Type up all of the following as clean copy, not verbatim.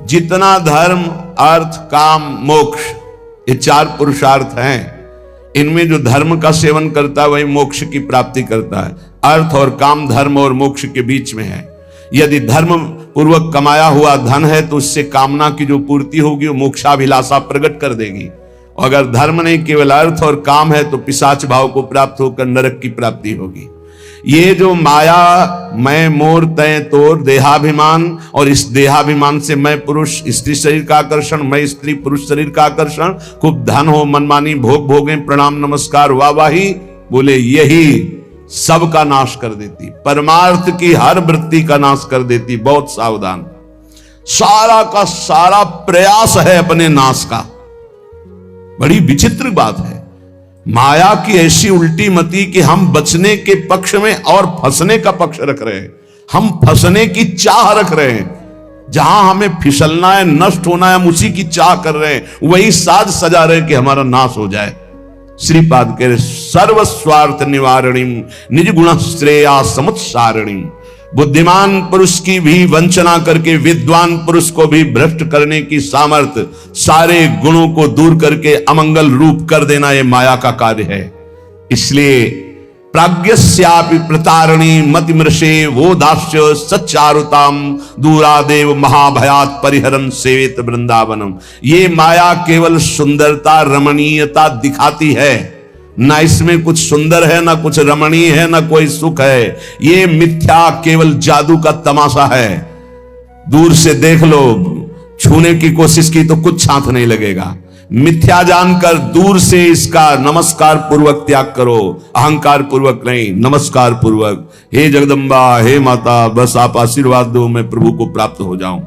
जितना धर्म, अर्थ, काम, मोक्ष, ये 4 पुरुषार्थ हैं। इनमें जो धर्म का सेवन करता है वही मोक्ष की प्राप्ति करता है। अर्थ और काम धर्म और मोक्ष के बीच में है। यदि धर्म पूर्वक कमाया हुआ धन है तो उससे कामना की जो पूर्ति होगी वो मोक्षाभिलाषा प्रकट कर देगी। और अगर धर्म नहीं केवल अर्थ और काम है तो पिशाच भाव को प्राप्त होकर नरक की प्राप्ति होगी। ये जो माया, मैं मोर तय तोर देहाभिमान, और इस देहाभिमान से मैं पुरुष स्त्री शरीर का आकर्षण, मैं स्त्री पुरुष शरीर का आकर्षण, खूब धन हो, मनमानी भोग भोगें, प्रणाम नमस्कार वाहवाही, बोले यही सबका नाश कर देती, परमार्थ की हर वृत्ति का नाश कर देती। बहुत सावधान, सारा का सारा प्रयास है अपने नाश का। बड़ी विचित्र बात है माया की ऐसी उल्टी मति कि हम बचने के पक्ष में और फंसने का पक्ष रख रहे हैं। हम फंसने की चाह रख रहे हैं, जहां हमें फिसलना है, नष्ट होना है, हम उसी की चाह कर रहे हैं, वही साज सजा रहे हैं कि हमारा नाश हो जाए। श्रीपाद कह रहे सर्व स्वार्थ निवारणीम निज गुण श्रेया समुत्सारणीम। बुद्धिमान पुरुष की भी वंचना करके विद्वान पुरुष को भी भ्रष्ट करने की सामर्थ्य, सारे गुणों को दूर करके अमंगल रूप कर देना ये माया का कार्य है। इसलिए प्राज्ञस्यापि प्रतारणी मतिमृषे वो दास्य सच्चारुताम दूरादेव महाभयात परिहरन सेवित वृंदावनम। ये माया केवल सुंदरता रमणीयता दिखाती है, ना इसमें कुछ सुंदर है, ना कुछ रमणीय है, ना कोई सुख है। ये मिथ्या केवल जादू का तमाशा है। दूर से देख लो, छूने की कोशिश की तो कुछ हाथ नहीं लगेगा। मिथ्या जानकर दूर से इसका नमस्कार पूर्वक त्याग करो, अहंकार पूर्वक नहीं, नमस्कार पूर्वक। हे जगदम्बा, हे माता, बस आप आशीर्वाद दो, मैं प्रभु को प्राप्त हो जाऊं।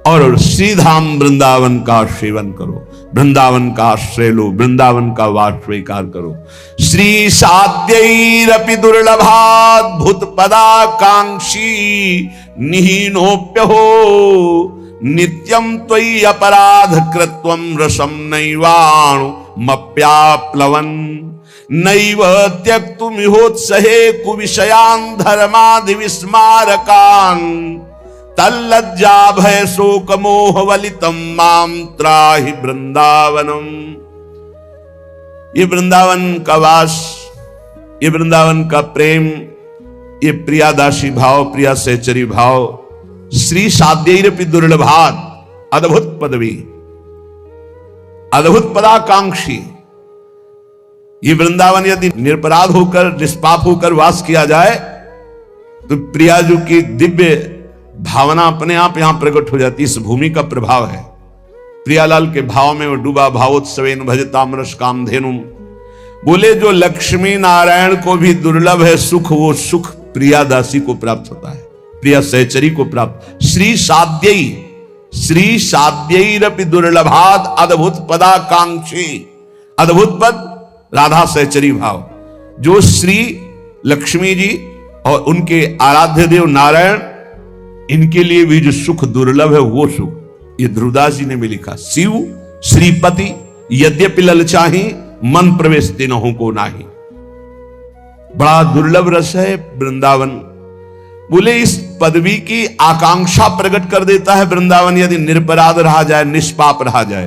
और श्रीधाम वृंदावन का सेवन करो, वृंदावन का आश्रय लो, वृंदावन का वास स्वीकार करो। श्री साध्यैरपि दुर्लभात् भूत पदाकांक्षी निहीनोप्य हो नित्यं त्वयि अपराध कृत्वं रसं नैवाणु मप्याप्लवन् नैव त्यक्तुमिहोत्सहे कुविषयान् धर्मादि विस्मारकान् तल्लज्जा भय शोक मोह वलितम माम त्राहि वृंदावनम। ये वृंदावन का वास, ये वृंदावन का प्रेम, ये प्रियादासी भाव, प्रिया सहचरी भाव, श्री साध्यैरपि दुर्लभात् अद्भुत पदवी, अद्भुत पदाकांक्षी। ये वृंदावन यदि निरपराध होकर, निष्पाप होकर वास किया जाए तो प्रियाजू की दिव्य भावना अपने आप यहां प्रकट हो जाती। इस भूमि का प्रभाव है। प्रियालाल के भाव में वो डूबा, भावोत्सवेन भजतामरस कामधेनुम। बोले जो लक्ष्मी नारायण को भी दुर्लभ है सुख, वो सुख प्रियादासी को प्राप्त होता है, प्रिया सहचरी को प्राप्त। श्री साध्यै, श्री साध्यैरपि दुर्लभात् अद्भुत पदाकांक्षी। अद्भुत पद राधा सहचरी भाव, जो श्री लक्ष्मी जी और उनके आराध्य देव नारायण, इनके लिए भी जो सुख दुर्लभ है वो सुख, ये ध्रुवदास जी ने भी लिखा। शिव श्रीपति यद्यपि ललचाही मन प्रवेश तिनहु को नाही। बड़ा दुर्लभ रस है वृंदावन। बोले इस पदवी की आकांक्षा प्रकट कर देता है वृंदावन, यदि निरपराध रहा जाए, निष्पाप रहा जाए।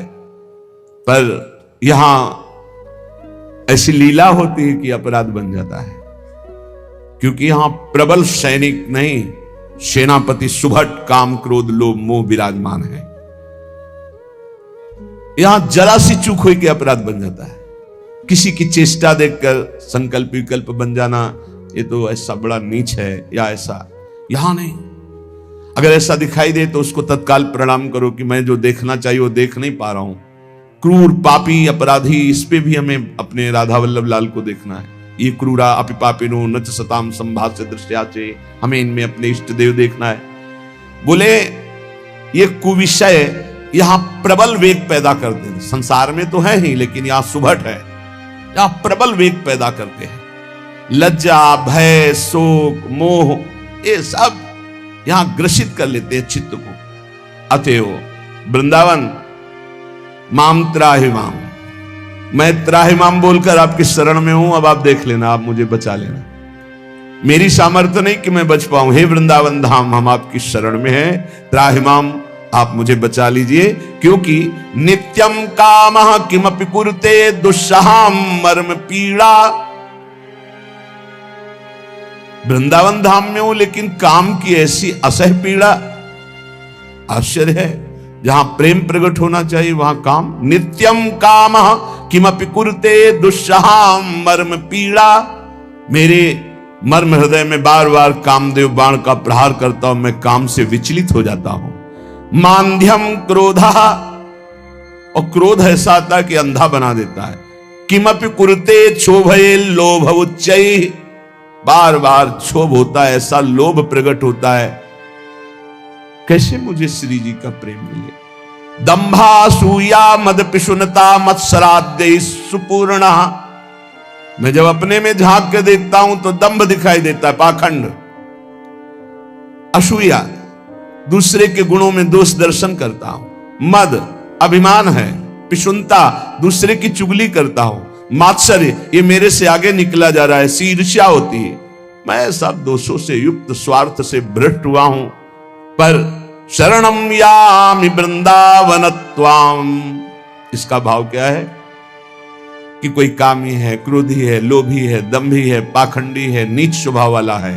पर यहां ऐसी लीला होती है कि अपराध बन जाता है, क्योंकि यहां प्रबल सैनिक नहीं, सेनापति सुभट काम क्रोध लोभ मोह विराजमान है। यहां जरा सी चूक हुई कि अपराध बन जाता है। किसी की चेष्टा देखकर संकल्प विकल्प बन जाना, ये तो ऐसा बड़ा नीच है या ऐसा। यहां नहीं, अगर ऐसा दिखाई दे तो उसको तत्काल प्रणाम करो कि मैं जो देखना चाहिए वो देख नहीं पा रहा हूं। क्रूर पापी अपराधी, इस पे भी हमें अपने राधा वल्लभ लाल को देखना है। ये क्रूरा अपि पापिनो नच सताम संभाष्य दृश्याचे, हमें इनमें अपने इष्ट देव देखना है। बोले ये कुविषय यहां प्रबल वेग पैदा करते हैं। संसार में तो है ही, लेकिन यहां सुभट है, यहां प्रबल वेग पैदा करते हैं। लज्जा भय शोक मोह ये सब यहां ग्रसित कर लेते हैं चित्त को। अतएव वृंदावन माम त्राहिमाम, मैं त्राहिमाम बोलकर आपकी शरण में हूं। अब आप देख लेना, आप मुझे बचा लेना। मेरी सामर्थ्य नहीं कि मैं बच पाऊं। हे वृंदावन धाम, हम आपकी शरण में हैं। त्राहिमाम, आप मुझे बचा लीजिए, क्योंकि नित्यम कामः किमपि कुरुते दुस्सहाम मर्म पीड़ा। वृंदावन धाम में हूं लेकिन काम की ऐसी असह पीड़ा। आश्चर्य है, जहां प्रेम प्रकट होना चाहिए वहां काम। नित्यम कामः किमपि कुरुते दुस्सहाम मर्म पीड़ा। मेरे मर्म हृदय में बार बार कामदेव बाण का प्रहार करता हूं, मैं काम से विचलित हो जाता हूं। मांध्यम क्रोधा, और क्रोध ऐसा आता है कि अंधा बना देता है। किमपि कुरुते क्षोभये लोभ उच्चै, बार बार क्षोभ होता है, ऐसा लोभ प्रकट होता है। कैसे मुझे श्री जी का प्रेम मिले। दंभा सूया मद पिशुनता मत्सराद्य सुपूर्ण। मैं जब अपने में झांक के देखता हूं तो दंभ दिखाई देता है, पाखंड। असूया, दूसरे के गुणों में दोष दर्शन करता हूं। मद, अभिमान है। पिशुनता, दूसरे की चुगली करता हूं। मात्सर्य, ये मेरे से आगे निकला जा रहा है, ईर्ष्या होती है। मैं सब दोषों से युक्त स्वार्थ से भ्रष्ट हुआ हूं। पर शरणम यामि वृंदावनत्वाम, इसका भाव क्या है कि कोई कामी है, क्रोधी है, लोभी है, दंभी है, पाखंडी है, नीच स्वभाव वाला है,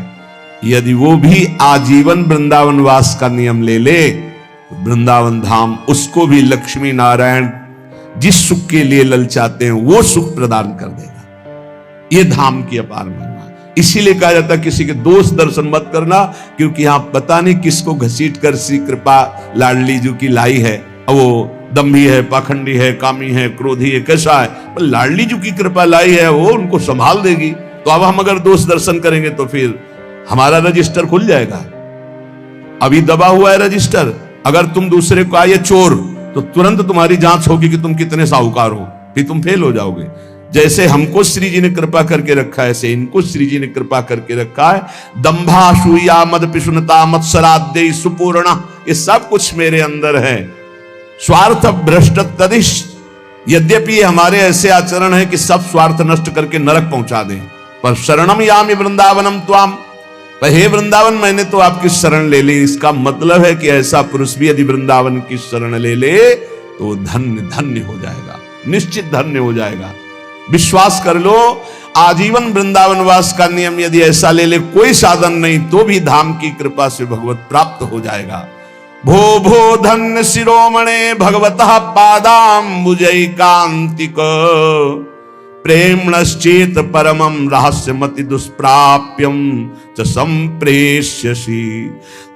यदि वो भी आजीवन वृंदावन वास का नियम ले ले तो वृंदावन धाम उसको भी लक्ष्मी नारायण जिस सुख के लिए ललचाते हैं वो सुख प्रदान कर देगा। ये धाम की अपार महिमा। इसीलिए कहा जाता है किसी के दोष दर्शन मत करना, क्योंकि यहां पता नहीं किसको घसीट कर श्री कृपा लाडली जी की लाई है। वो दंभी है, पाखंडी है, कामी है, क्रोधी है, कैसा है, पर लाडली जी की कृपा लाई है, वो उनको संभाल देगी। तो अब हम अगर दोष दर्शन करेंगे तो फिर हमारा रजिस्टर खुल जाएगा। अभी दबा हुआ है रजिस्टर। अगर तुम दूसरे को आए चोर तो तुरंत तुम्हारी जांच होगी कि तुम कितने साहूकार हो, फिर तुम फेल हो जाओगे। जैसे हमको श्री जी ने कृपा करके रखा है, ऐसे इनको श्री जी ने कृपा करके रखा है। दंभा सूया मद पिशुनता मत्सराद्य सुपूर्ण, ये सब कुछ मेरे अंदर है। स्वार्थ भ्रष्ट तदिश, यद्यपि हमारे ऐसे आचरण है कि सब स्वार्थ नष्ट करके नरक पहुंचा दें, पर शरणम यामि वृंदावनम त्वाम, पर हे वृंदावन मैंने तो आपकी शरण ले ली। इसका मतलब है कि ऐसा पुरुष भी यदि वृंदावन की शरण ले ले तो धन्य धन्य हो जाएगा, निश्चित धन्य हो जाएगा। विश्वास कर लो, आजीवन वृंदावन वास का नियम यदि ऐसा ले ले, कोई साधन नहीं तो भी धाम की कृपा से भगवत प्राप्त हो जाएगा। भो भो धन्य शिरोमणे भगवतः पादाम्बुजैकांतिक, प्रेम्णश्चेत परमं रहस्यमति दुष्प्राप्यं च संप्रेष्यसि।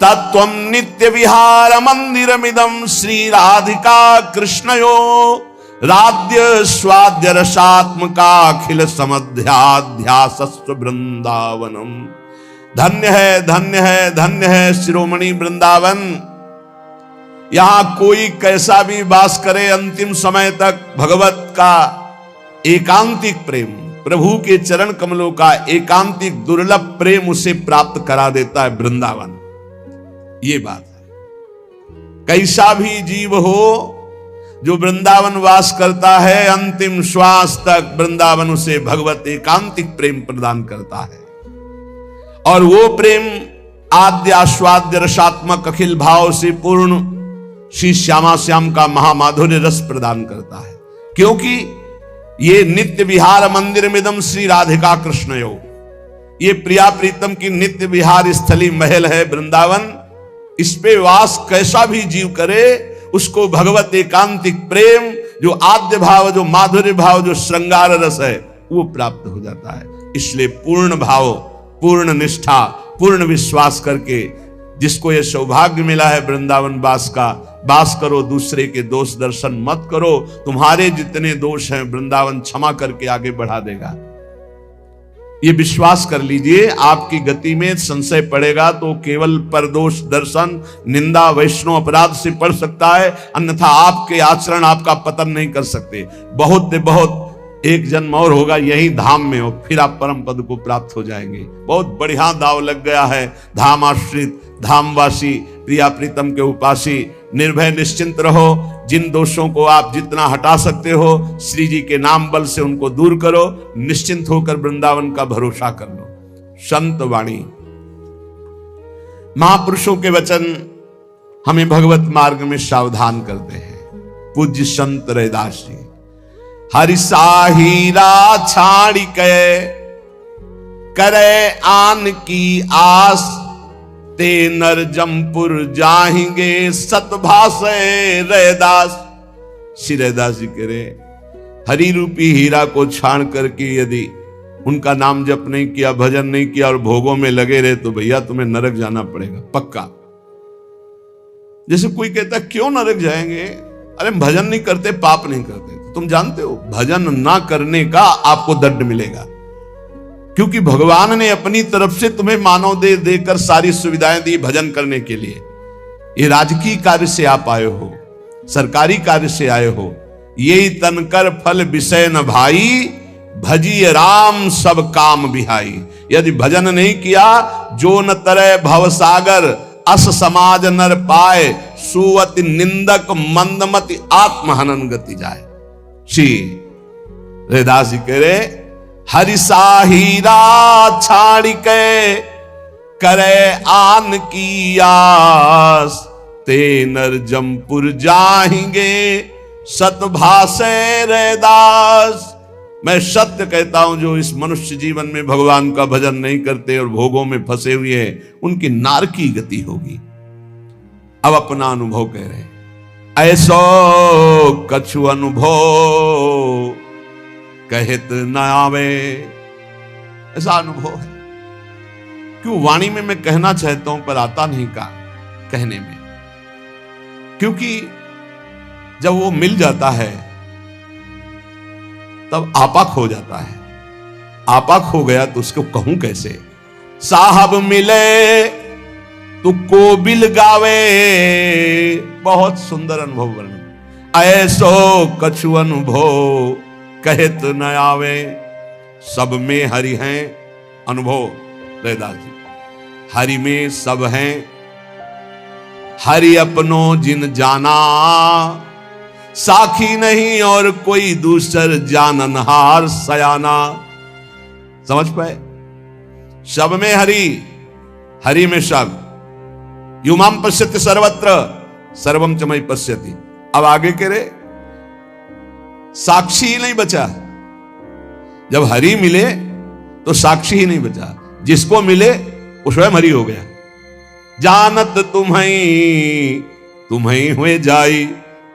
तत्त्वं नित्य विहार मंदिरमिदं श्री राधिका कृष्णयो, राध्य स्वाद्य रसात्मकाखिल समध्याध्यासस्व वृंदावनम। धन्य है, धन्य है, धन्य है शिरोमणि वृंदावन। यहां कोई कैसा भी वास करे, अंतिम समय तक भगवत का एकांतिक प्रेम, प्रभु के चरण कमलों का एकांतिक दुर्लभ प्रेम उसे प्राप्त करा देता है वृंदावन। ये बात है। कैसा भी जीव हो जो वृंदावन वास करता है, अंतिम श्वास तक वृंदावन उसे भगवत एकांतिक प्रेम प्रदान करता है। और वो प्रेम आद्य आस्वाद्य रसात्मक अखिल भाव से पूर्ण श्री श्यामा श्याम का महामाधुर्य रस प्रदान करता है। क्योंकि ये नित्य विहार मंदिर मिदम श्री राधिका कृष्णयो, ये प्रिया प्रीतम की नित्य विहार स्थली महल है वृंदावन। इस पे वास कैसा भी जीव करे उसको भगवत एकांतिक प्रेम, जो आद्य भाव, जो माधुर्य भाव, जो श्रृंगार रस है, वो प्राप्त हो जाता है। इसलिए पूर्ण भाव, पूर्ण निष्ठा, पूर्ण विश्वास करके जिसको ये सौभाग्य मिला है वृंदावन वास का, वास करो। दूसरे के दोष दर्शन मत करो। तुम्हारे जितने दोष हैं वृंदावन क्षमा करके आगे बढ़ा देगा। ये विश्वास कर लीजिए। आपकी गति में संशय पड़ेगा तो केवल परदोष दर्शन, निंदा, वैष्णव अपराध से पड़ सकता है, अन्यथा आपके आचरण आपका पतन नहीं कर सकते। बहुत एक जन्म और होगा यही धाम में हो, फिर आप परम पद को प्राप्त हो जाएंगे। बहुत बढ़िया दाव लग गया है। धाम आश्रित, धामवासी, प्रिया प्रीतम के उपासी, निर्भय निश्चिंत रहो। जिन दोषों को आप जितना हटा सकते हो श्री जी के नाम बल से उनको दूर करो। निश्चिंत होकर वृंदावन का भरोसा कर लो। संत वाणी, महापुरुषों के वचन हमें भगवत मार्ग में सावधान करते हैं। पूज्य संत रैदास जी, हरि साहीरा छाड़ी के करे आन की आस, ते नर जमपुर जाएंगे सतभाषे रैदास। श्री रैदास जी कह रहे, हरि रूपी हीरा को छान करके यदि उनका नाम जप नहीं किया, भजन नहीं किया और भोगों में लगे रहे तो भैया तुम्हें नरक जाना पड़ेगा पक्का। जैसे कोई कहता क्यों नरक जाएंगे, अरे भजन नहीं करते, पाप नहीं करते। तो तुम जानते हो भजन ना करने का आपको दंड मिलेगा, क्योंकि भगवान ने अपनी तरफ से तुम्हें मानव देह देकर सारी सुविधाएं दी भजन करने के लिए। ये राजकीय कार्य से आप आए हो, सरकारी कार्य से आए हो। ये तनकर फल विषय न भाई, भजिए राम सब काम बिहाई। यदि भजन नहीं किया, जो न तरह भवसागर, अस समाज नर पाए, सुवति निंदक मंदमति आत्महनन गति जाए। श्री रैदास जी कह रहे, हरि साहीरा छाड़ी के करे आन की आस, ते नर जमपुर जाएंगे सतभाषे रैदास। मैं सत्य कहता हूं, जो इस मनुष्य जीवन में भगवान का भजन नहीं करते और भोगों में फंसे हुए हैं, उनकी नारकी गति होगी। अब अपना अनुभव कह रहे हैं, ऐसो कछु अनुभव कहत न आवे। ऐसा अनुभव है, क्यों वाणी में मैं कहना चाहता हूं पर आता नहीं का कहने में, क्योंकि जब वो मिल जाता है तब आपा खो जाता है। आपा खो गया तो उसको कहूं कैसे। साहब मिले तो कोबिल गावे, बहुत सुंदर अनुभव वर्णन। ऐसो कछु अनुभव कहत न आवे, सब में हरि हैं। अनुभव रैदास जी, हरि में सब हैं, हरि अपनो जिन जाना, साखी नहीं और कोई दूसर जाननहार सयाना। समझ पाए, सब में हरि, हरि में सब। युमाम पश्यति सर्वत्र सर्वम च मयि पश्यति। अब आगे कह रहे, साक्षी ही नहीं बचा। जब हरि मिले तो साक्षी ही नहीं बचा, जिसको मिले वो स्वयं हरि हो गया। जानत तुम्हें हुए जाई,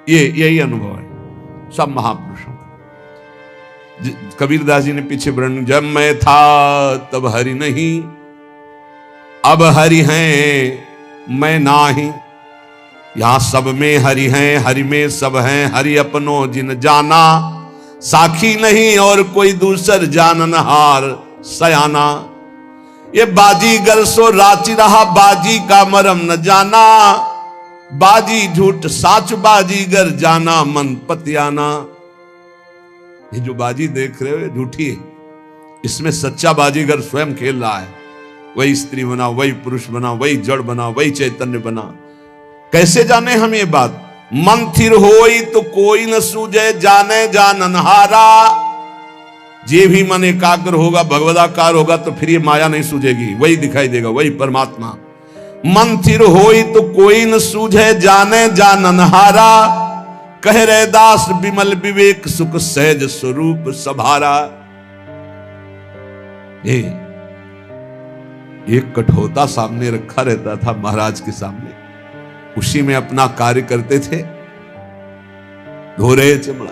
यही अनुभव है सब महापुरुषों का। कबीरदास जी ने पीछे वर्णन, जब मैं था तब हरि नहीं, अब हरि हैं मैं नाही। यहां सब में हरि हैं, हरि में सब हैं, हरि अपनो जिन जाना, साखी नहीं और कोई दूसर जाननहार सयाना। ये बाजीगर सो राची रहा, बाजी का मरम न जाना, बाजी झूठ साच बाजीगर जाना मन पतियाना। ये जो बाजी देख रहे हो ये झूठी है, इसमें सच्चा बाजीगर स्वयं खेल रहा है। वही स्त्री बना, वही पुरुष बना, वही जड़ बना, वही चैतन्य बना। कैसे जाने हम ये बात। मन थिर होई तो कोई न सूझे, जाने जाननहारा। जे भी मन एकाग्र होगा, भगवदाकार होगा, तो फिर ये माया नहीं सूझेगी, वही दिखाई देगा, वही परमात्मा। मन थिर होई तो कोई न सूझे, जाने जाननहारा। कह रैदास विमल विवेक सुख सहज स्वरूप सभारा। एक कठोता सामने रखा रहता था महाराज के सामने, उसी में अपना कार्य करते थे, धो रहे चमड़ा,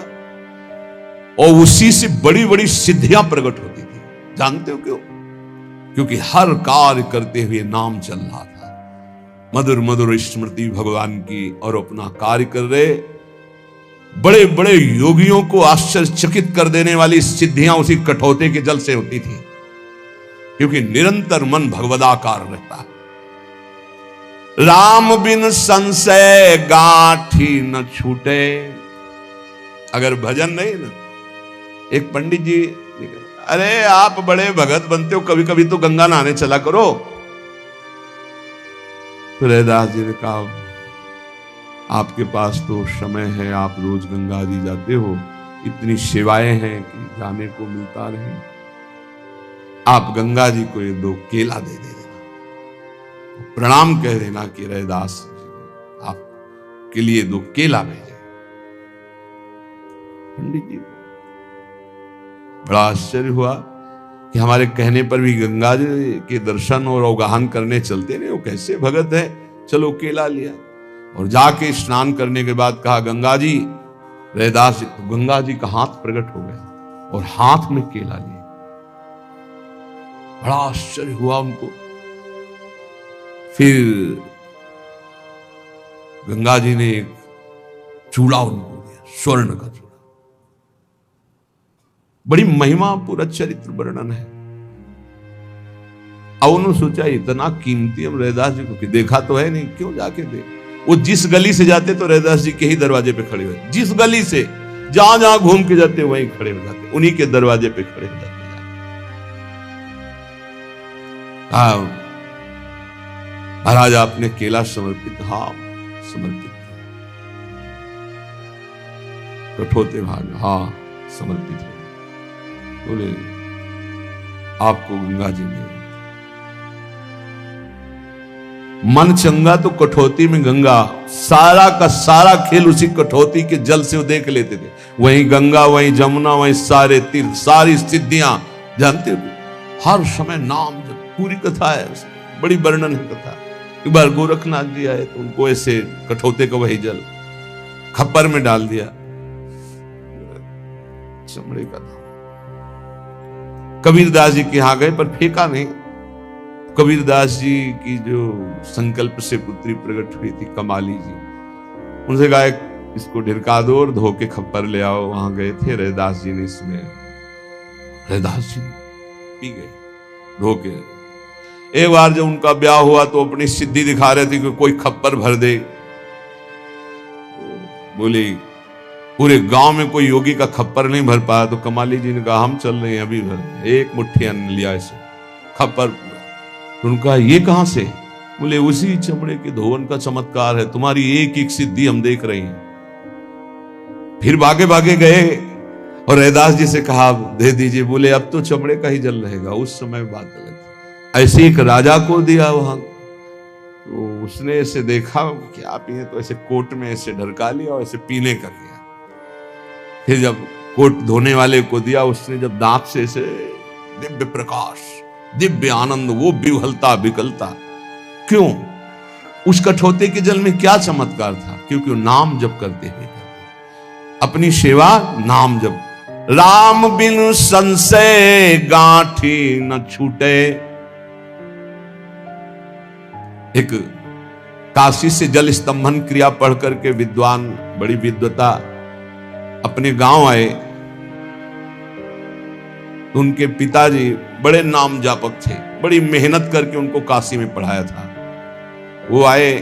और उसी से बड़ी बड़ी सिद्धियां प्रकट होती थी। जानते हो क्यों? क्योंकि हर कार्य करते हुए नाम चल रहा था, मधुर मधुर स्मृति भगवान की, और अपना कार्य कर रहे। बड़े बड़े योगियों को आश्चर्यचकित कर देने वाली सिद्धियां उसी कठोते के जल से होती थी, क्योंकि निरंतर मन भगवदाकार रहता है। राम बिन संशय गांठी न छूटे। अगर भजन नहीं ना, एक पंडित जी, अरे आप बड़े भगत बनते हो, कभी कभी तो गंगा नहाने चला करो। तो रैदास जी ने कहा, आपके पास तो समय है, आप रोज गंगा जी जाते हो, इतनी सेवाएं हैं कि जाने को मिलता रहे। आप गंगा जी को ये 2 केला दे देना, प्रणाम कह देना कि रैदास जी के लिए 2 केला भेजे पंडित जी को। बड़ा आश्चर्य हुआ कि हमारे कहने पर भी गंगा जी के दर्शन और अवगाहन करने चलते नहीं, वो कैसे भगत है। चलो केला लिया और जाके स्नान करने के बाद कहा गंगा जी, रैदास जी, तो गंगा जी का हाथ प्रकट हो गया और हाथ में केला लिया। बड़ा आश्चर्य हुआ उनको। फिर गंगा जी ने एक चूड़ा उनको दिया, स्वर्ण का चूड़ा। बड़ी महिमा पूरा चरित्र वर्णन है। अब उन्होंने सोचा इतना कीमती हम रैदास जी को कि देखा तो है नहीं, क्यों जाके दे। वो जिस गली से जाते तो रैदास जी के ही दरवाजे पे खड़े हुए, जिस गली से जहां जहां घूम के जाते वहीं खड़े हो जाते, उन्हीं के दरवाजे पे खड़े हो जाते। महाराज आपने केला समर्पित, हाँ समर्पित। कठोते भाग, हाँ समर्पित हो। बोले आपको गंगा जी ने मन चंगा तो कठौती में गंगा, सारा का सारा खेल उसी कठौती के जल से वो देख लेते थे। वहीं गंगा, वहीं जमुना, वहीं सारे तीर्थ, सारी सिद्धियां जानते हो। हर समय नाम जब, पूरी कथा है, बड़ी वर्णन है कथा। एक बार गोरखनाथ जी आए तो उनको ऐसे कठौते का वही जल खप्पर में डाल दिया, चमड़े का था। कबीरदास जी के यहां गए पर फेंका नहीं। कबीरदास जी की जो संकल्प से पुत्री प्रकट हुई थी कमाली जी, उनसे कहा इसको ढिरका दो और धो के खप्पर ले आओ। वहां गए थे, रैदास जी ने इसमें, रैदास जी पी गए धो के। एक बार जब उनका ब्याह हुआ तो अपनी सिद्धि दिखा रहे थे कि कोई खप्पर भर दे। बोले पूरे गांव में कोई योगी का खप्पर नहीं भर पाया, तो कमाली जी ने कहा हम चल रहे हैं अभी भर। एक मुट्ठी अन्न लिया ऐसे खप्पर पूरा। तो उनका ये कहां से? बोले उसी चमड़े के धोवन का चमत्कार है, तुम्हारी एक एक सिद्धि हम देख रहे हैं। फिर भागे भागे गए और रैदास जी से कहा दे दीजिए। बोले अब तो चमड़े का ही जल रहेगा, उस समय बात अलग थी। ऐसे एक राजा को दिया वहां, तो उसने ऐसे देखा क्या पिए, तो ऐसे कोट में ऐसे ढरका लिया और ऐसे पीने का किया। फिर जब कोट धोने वाले को दिया, उसने जब दांत से ऐसे दिव्य प्रकाश, दिव्य आनंद, वो विहलता विकलता। क्यों? उस कठौते के जल में क्या चमत्कार था? क्योंकि वो नाम जप करते हुए अपनी सेवा नाम जप। राम बिन संशय गांठी न छूटे। एक काशी से जल स्तंभन क्रिया पढ़ करके विद्वान, बड़ी विद्वता, अपने गांव आए। तो उनके पिताजी बड़े नाम जापक थे, बड़ी मेहनत करके उनको काशी में पढ़ाया था। वो आए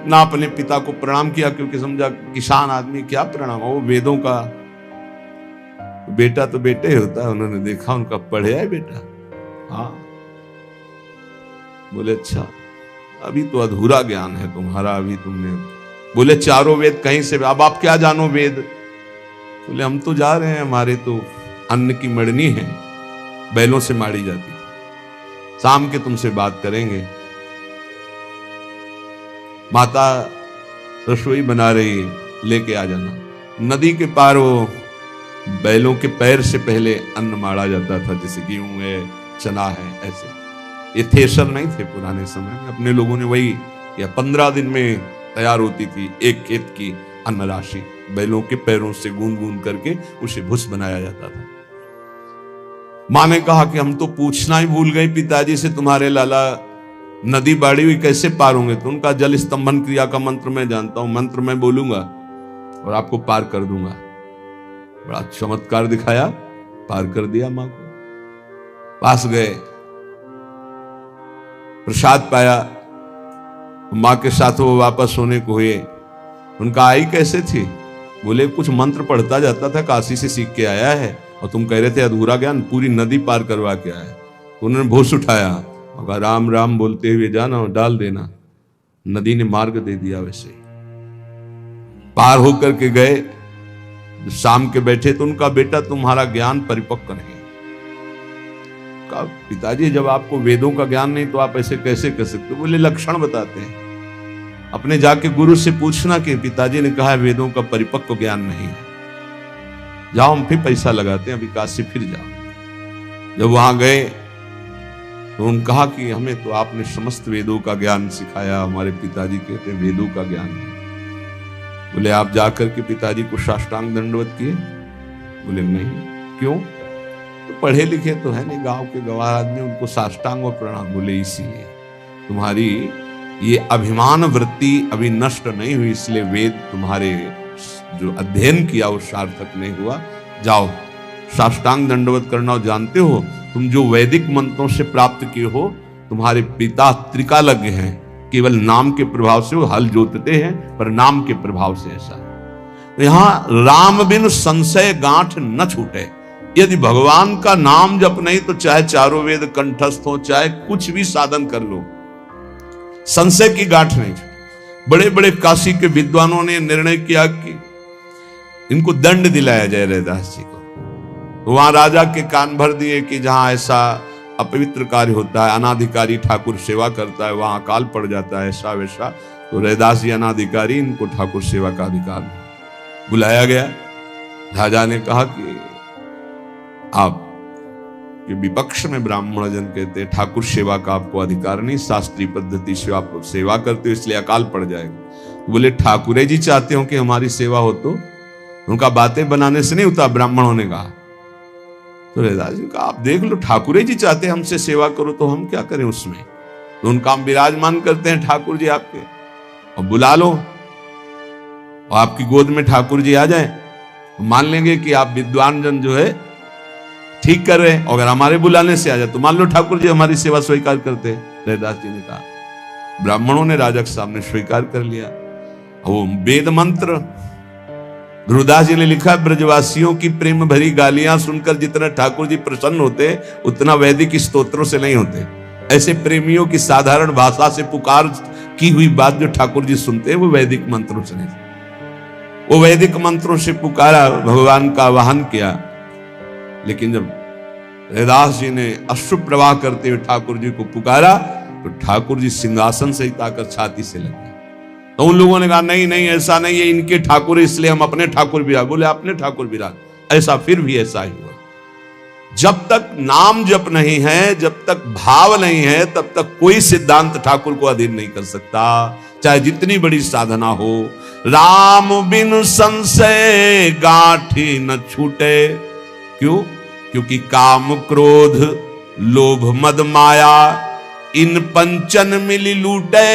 ना, अपने पिता को प्रणाम किया, क्योंकि समझा किसान आदमी क्या प्रणाम, वो वेदों का बेटा तो बेटे होता है। उन्होंने देखा उनका, पढ़े है बेटा? हाँ। बोले अच्छा, अभी तो अधूरा ज्ञान है तुम्हारा, अभी तुमने। बोले चारों वेद कहीं से, अब आप क्या जानो वेद? बोले हम तो जा रहे हैं, हमारे तो अन्न की मड़नी है, बैलों से मारी जाती थी, शाम के तुमसे बात करेंगे। माता रसोई बना रही, लेके आ जाना। नदी के पार वो बैलों के पैर से पहले अन्न मारा जाता था, जैसे गेहूं है, चना है, ऐसे। ये थ्रेशर नहीं थे पुराने समय में, अपने लोगों ने वही या 15 दिन में तैयार होती थी एक खेत की अन्न राशि। बैलों के पैरों से गूंद गूंद करके उसे भुस बनाया जाता था। मां ने कहा कि हम तो पूछना ही भूल गए पिताजी से, तुम्हारे लाला नदी बाड़ी हुई कैसे पार होंगे? तो उनका जल स्तंभन क्रिया का मंत्र मैं जानता हूं, मंत्र मैं बोलूंगा और आपको पार कर दूंगा। बड़ा चमत्कार दिखाया, पार कर दिया। मां को पास गए, प्रसाद पाया, मां के साथ वो वापस होने को हुए। उनका आई कैसे थी? बोले कुछ मंत्र पढ़ता जाता था, काशी से सीख के आया है, और तुम कह रहे थे अधूरा ज्ञान, पूरी नदी पार करवा के आया। तो उन्होंने भूस उठाया, अगर राम राम बोलते हुए जाना और डाल देना। नदी ने मार्ग दे दिया। वैसे पार होकर के गए, शाम के बैठे तो उनका बेटा तुम्हारा ज्ञान परिपक्व नहीं। का पिताजी जब आपको वेदों का ज्ञान नहीं तो आप ऐसे कैसे कर सकते? बोले लक्षण बताते हैं। अपने जाके गुरु से पूछना कि पिताजी ने कहा है वेदों का परिपक्व ज्ञान नहीं है, जाओ हम फिर पैसा लगाते हैं, अभी काशी फिर जाओ। जब वहां गए तो उन्होंने कहा कि हमें तो आपने समस्त वेदों का ज्ञान सिखाया। हमारे पिताजी कहते हैं वेदों का ज्ञान है। बोले आप जाकर के पिताजी को साष्टांग दंडवत किए? बोले नहीं। क्यों? तो पढ़े लिखे तो है नहीं, गांव के गवार आदमी, उनको साष्टांग और प्रणाम। बोले इसीलिए तुम्हारी ये अभिमान वृत्ति अभी नष्ट नहीं हुई, इसलिए वेद तुम्हारे जो अध्ययन किया वो सार्थक नहीं हुआ। जाओ साष्टांग दंडवत करना जानते हो? तुम जो वैदिक मंत्रों से प्राप्त किए हो, तुम्हारे पिता त्रिकालज्ञ हैं, केवल नाम के प्रभाव से वो हल जोतते हैं, पर नाम के प्रभाव से ऐसा। तो यहां राम बिन संशय गांठ न छूटे। यदि भगवान का नाम जप नहीं तो चाहे चारों वेद कंठस्थ हो, चाहे कुछ भी साधन कर लो, संशय की गांठ नहीं। बड़े बड़े काशी के विद्वानों ने निर्णय किया कि इनको दंड दिलाया जाए रैदास जी को। तो वहां राजा के कान भर दिए कि जहां ऐसा अपवित्र कार्य होता है, अनाधिकारी ठाकुर सेवा करता है, वहां अकाल पड़ जाता है, ऐसा वैसा। तो रैदास जी अनाधिकारी, इनको ठाकुर सेवा का अधिकार नहीं। बुलाया गया। राजा ने कहा कि आप के विपक्ष में ब्राह्मण जन कहते हैं ठाकुर सेवा का आपको अधिकार नहीं, शास्त्रीय पद्धति से आप सेवा करते हो इसलिए अकाल पड़ जाएगा। तो बोले ठाकुरे जी चाहते हो कि हमारी सेवा हो? तो उनका बातें बनाने से नहीं होता, ब्राह्मणों ने कहा। तो रैदास जी का आप देख लो, ठाकुरे जी चाहते हैं हमसे सेवा करो तो हम क्या करें उसमें? तो उनका हम विराजमान करते हैं ठाकुर जी आपके, और बुला लो और आपकी गोद में ठाकुर जी आ जाए, तो मान लेंगे कि आप विद्वान जन जो है ठीक कर रहे हैं। अगर हमारे बुलाने से आ जाए तो मान लो ठाकुर जी हमारी सेवा स्वीकार करते हैं। रैदास जी ने कहा। ब्राह्मणों ने राजा के सामने स्वीकार कर लिया। वो वेद मंत्र ध्रुवदास जी ने लिखा, ब्रजवासियों की प्रेम भरी गालियां सुनकर जितना ठाकुर जी प्रसन्न होते उतना वैदिक स्तोत्रों से नहीं होते। ऐसे प्रेमियों की साधारण भाषा से पुकार की हुई बात जो ठाकुर जी सुनते हैं वो वैदिक मंत्रों से नहीं। वो वैदिक मंत्रों से पुकारा, भगवान का आवाहन किया। लेकिन जब रैदास जी ने अश्रु प्रवाह करते हुए ठाकुर जी को पुकारा तो ठाकुर जी सिंहासन से ही ताकर छाती से लगे। तो उन लोगों ने कहा नहीं नहीं ऐसा नहीं है, इनके ठाकुर इसलिए हम अपने ठाकुर विराज। बोले अपने ठाकुर विराज। ऐसा फिर भी ऐसा ही हुआ। जब तक नाम जप नहीं है, जब तक भाव नहीं है, तब तक कोई सिद्धांत ठाकुर को अधीन नहीं कर सकता, चाहे जितनी बड़ी साधना हो। राम बिन संशय गांठी न छूटे। क्यों? क्योंकि काम क्रोध लोभ मद माया इन पंचन मिली लूटे।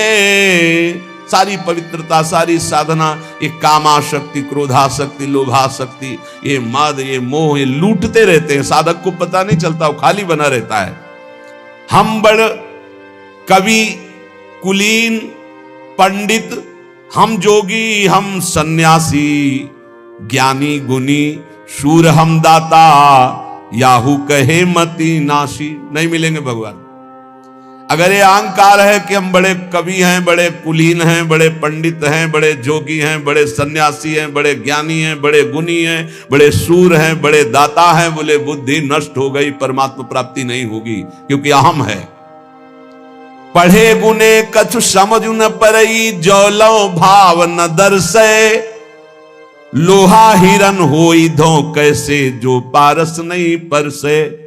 सारी पवित्रता, सारी साधना, ये कामाशक्ति, क्रोधाशक्ति, लोभाशक्ति, ये मद, ये मोह, ये लूटते रहते हैं। साधक को पता नहीं चलता, वो खाली बना रहता है। हम बड़ कवि, कुलीन, पंडित, हम जोगी, हम सन्यासी, ज्ञानी गुनी, शूर हम दाता, याहू कहे मति नाशी। नहीं मिलेंगे भगवान। अगर ये अहंकार है कि हम बड़े कवि हैं, बड़े कुलीन हैं, बड़े पंडित हैं, बड़े जोगी हैं, बड़े सन्यासी हैं, बड़े ज्ञानी हैं, बड़े गुणी हैं, बड़े शूर हैं, बड़े दाता हैं, बोले बुद्धि नष्ट हो गई, परमात्मा प्राप्ति नहीं होगी, क्योंकि अहम है। पढ़े गुने कछु समझ न परई, जौलो भाव न दर्शे। लोहा हिरन होई धो कैसे, जो पारस नहीं परसे।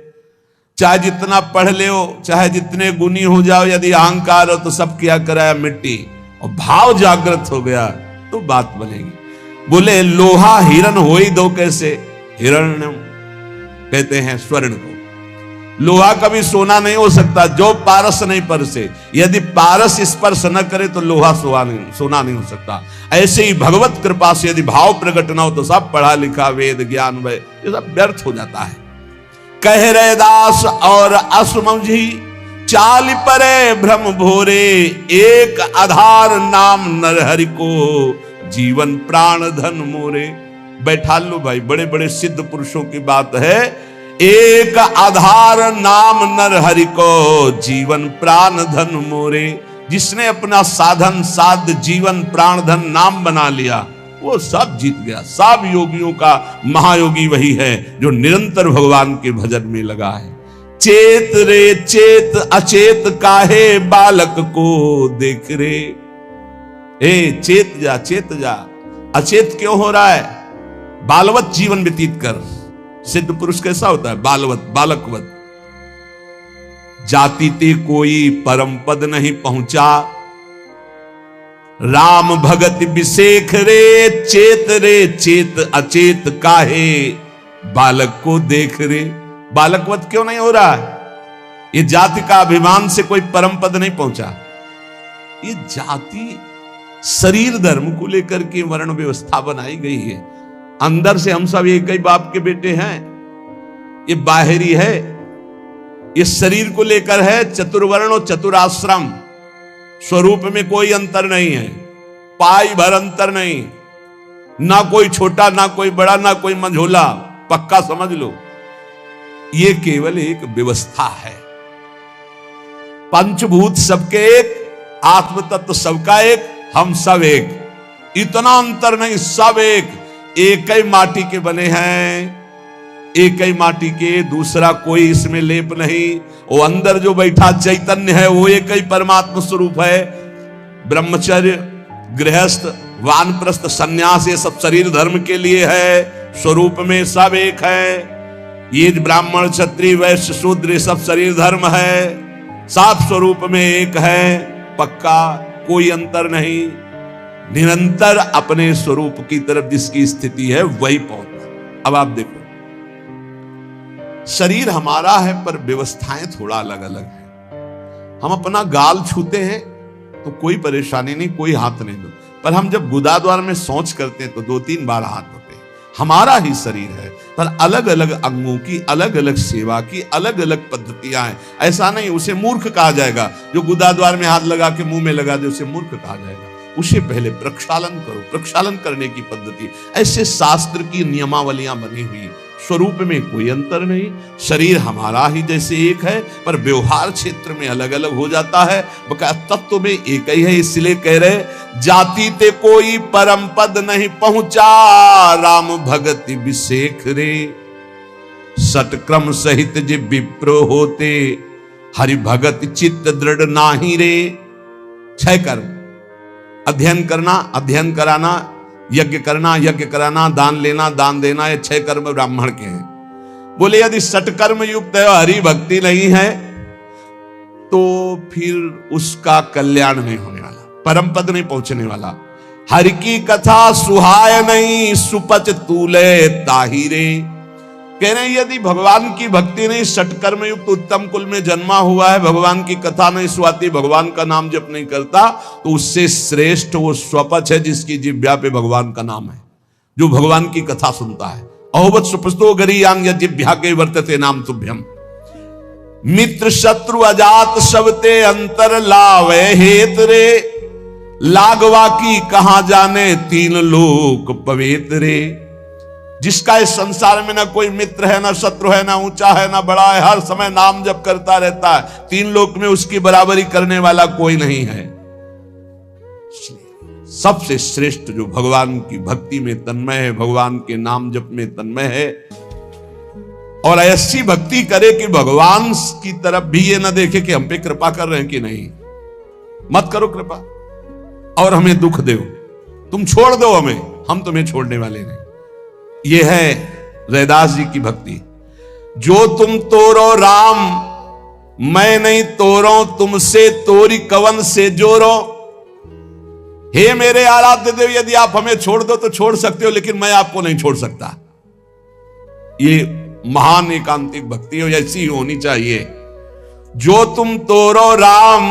चाहे जितना पढ़ ले हो, चाहे जितने गुणी हो जाओ, यदि अहंकार हो तो सब क्या कराया मिट्टी, और भाव जागृत हो गया तो बात बनेगी। बोले लोहा हिरन होई दो कैसे। हिरण्यम कहते हैं स्वर्ण को। लोहा कभी सोना नहीं हो सकता जो पारस नहीं परसे। यदि पारस स्पर्श न करे तो लोहा सोना नहीं हो सकता। ऐसे ही भगवत कृपा से यदि भाव प्रकट न हो तो सब पढ़ा लिखा वेद ज्ञान वह ये सब व्यर्थ हो जाता है। कह रैदास और असमझी, चाल परे भ्रम भोरे। एक आधार नाम नरहरि को, जीवन प्राण धन मोरे। बैठा लो भाई, बड़े बड़े सिद्ध पुरुषों की बात है। एक आधार नाम नरहरि को, जीवन प्राण धन मोरे। जिसने अपना साधन साध जीवन प्राण धन नाम बना लिया वो सब जीत गया। सब योगियों का महायोगी वही है जो निरंतर भगवान के भजन में लगा है। चेत रे चेत अचेत काहे, बालक को देख रे। ए चेत जा, चेत जा। अचेत क्यों हो रहा है? बालवत जीवन व्यतीत कर। सिद्ध पुरुष कैसा होता है? बालवत, बालकवत। जाति ते कोई परम पद नहीं पहुंचा, राम भगत विशेख रे। चेत अचेत काहे, बालक को देख रे। बालकवत क्यों नहीं हो रहा है? ये जाति का अभिमान से कोई परम पद नहीं पहुंचा। ये जाति शरीर धर्म को लेकर के वर्ण व्यवस्था बनाई गई है। अंदर से हम सब एक ही बाप के बेटे हैं, ये बाहरी है। ये शरीर को लेकर है चतुर्वर्ण और चतुराश्रम। स्वरूप में कोई अंतर नहीं है, पाई भर अंतर नहीं। ना कोई छोटा, ना कोई बड़ा, ना कोई मंझोला। पक्का समझ लो, ये केवल एक व्यवस्था है। पंचभूत सबके एक, आत्म तत्व सबका एक, हम सब एक। इतना अंतर नहीं, सब एक ही माटी के बने हैं, एक ही माटी के, दूसरा कोई इसमें लेप नहीं। वो अंदर जो बैठा चैतन्य है वो एक ही परमात्मा स्वरूप है। ब्रह्मचर्य, गृहस्थ, वानप्रस्थ, सन्यास ये सब शरीर धर्म के लिए है। स्वरूप में सब एक है। ये ब्राह्मण, क्षत्रिय, वैश्य, शूद्र सब शरीर धर्म है, साफ स्वरूप में एक है। पक्का, कोई अंतर नहीं। निरंतर अपने स्वरूप की तरफ जिसकी स्थिति है वही पहुंचना। अब आप देखो, शरीर हमारा है पर व्यवस्थाएं थोड़ा अलग अलग है। हम अपना गाल छूते हैं तो कोई परेशानी नहीं, कोई हाथ नहीं दो, पर हम जब गुदाद्वार में शौच करते हैं तो 2-3 बार हाथ धोते हैं। हमारा ही शरीर है पर अलग अलग अंगों की अलग अलग सेवा की अलग अलग पद्धतियां हैं। ऐसा नहीं उसे मूर्ख कहा जाएगा, जो गुदाद्वार में हाथ लगा के मुंह में लगा दे उसे मूर्ख कहा जाएगा। उसे पहले प्रक्षालन करो, प्रक्षालन करने की पद्धति, ऐसे शास्त्र की नियमावलियां बनी हुई। स्वरूप में कोई अंतर नहीं। शरीर हमारा ही जैसे एक है पर व्यवहार क्षेत्र में अलग अलग हो जाता है। बका तत्व में एक ही है। इसलिए कह रहे, जाति ते कोई परम पद नहीं पहुंचा, राम भगति विशेख रे। सटक्रम सहित जे विप्र होते, हरि भगत चित्त दृढ़ नाही रे। 6 कर्म, अध्ययन करना, अध्ययन कराना, यज्ञ करना, यज्ञ कराना, दान लेना, दान देना, ये 6 कर्म ब्राह्मण के हैं। बोले यदि सटकर्म युक्त है, हरि भक्ति नहीं है, तो फिर उसका कल्याण नहीं होने वाला, परम पद नहीं पहुंचने वाला। हरि की कथा सुहाय नहीं, सुपच तूले ताहिरे। कह रहे हैं यदि भगवान की भक्ति नहीं, सटकर्म युक्त उत्तम कुल में जन्मा हुआ है, भगवान की कथा नहीं सुहाती, भगवान का नाम जप नहीं करता, तो उससे श्रेष्ठ वो स्वपच है जिसकी जिह्वा पे भगवान का नाम है, जो भगवान की कथा सुनता है। अहोवत सुपस्तो गरीयान जिह्वा के वर्तते नाम तुभ्यम। मित्र शत्रु अजात सबते अंतर लावे हेत रे। लागवा की कहां जाने 3 लोक पवित्र रे। जिसका इस संसार में ना कोई मित्र है, ना शत्रु है, ना ऊंचा है, ना बड़ा है, हर समय नाम जप करता रहता है, 3 लोक में उसकी बराबरी करने वाला कोई नहीं है। सबसे श्रेष्ठ जो भगवान की भक्ति में तन्मय है, भगवान के नाम जप में तन्मय है, और ऐसी भक्ति करे कि भगवान की तरफ भी ये ना देखे कि हम पे कृपा कर रहे हैं कि नहीं। मत करो कृपा और हमें दुख दो, तुम छोड़ दो हमें, हम तुम्हें छोड़ने वाले नहीं। ये है रैदास जी की भक्ति। जो तुम तोरो राम, मैं नहीं तोरो, तुमसे तोरी कवन से जोरो। हे मेरे आराध्य देव, यदि आप हमें छोड़ दो तो छोड़ सकते हो, लेकिन मैं आपको नहीं छोड़ सकता। ये महान एकांतिक भक्ति हो, ऐसी ही होनी चाहिए। जो तुम तोरो राम,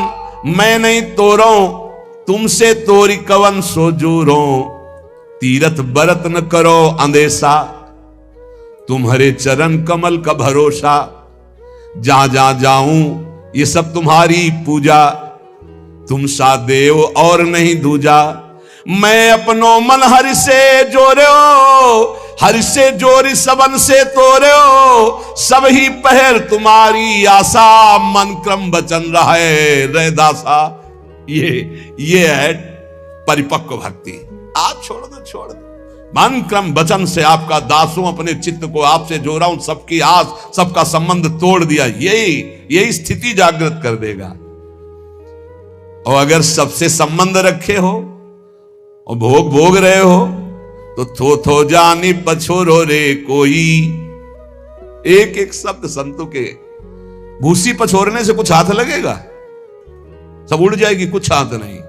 मैं नहीं तोरो, तुमसे तोरी कवन सो जोरो। तीरथ बरत न करो अंदेशा, तुम्हारे चरण कमल का भरोसा। जहां जहां जाऊं ये सब तुम्हारी पूजा, तुम सा देव और नहीं दूजा। मैं अपनो मन हरि से जोड़ो, हरि से जोरी सबन से तोड़ो। सब ही पहर तुम्हारी आशा, मन क्रम वचन रहे रैदासा। ये है परिपक्व भक्ति। आप छोड़ दो, छोड़ दो। मन क्रम वचन से आपका दासों अपने चित्त को आपसे जोड़ा हूं, सबकी आस, सबका संबंध तोड़ दिया। यही स्थिति जागृत कर देगा। और अगर सबसे संबंध रखे हो और भोग भोग रहे हो तो थो जानी पछोरो रे कोई। एक एक शब्द संतों के। भूसी पछोरने से कुछ हाथ लगेगा? सब उड़ जाएगी, कुछ हाथ नहीं।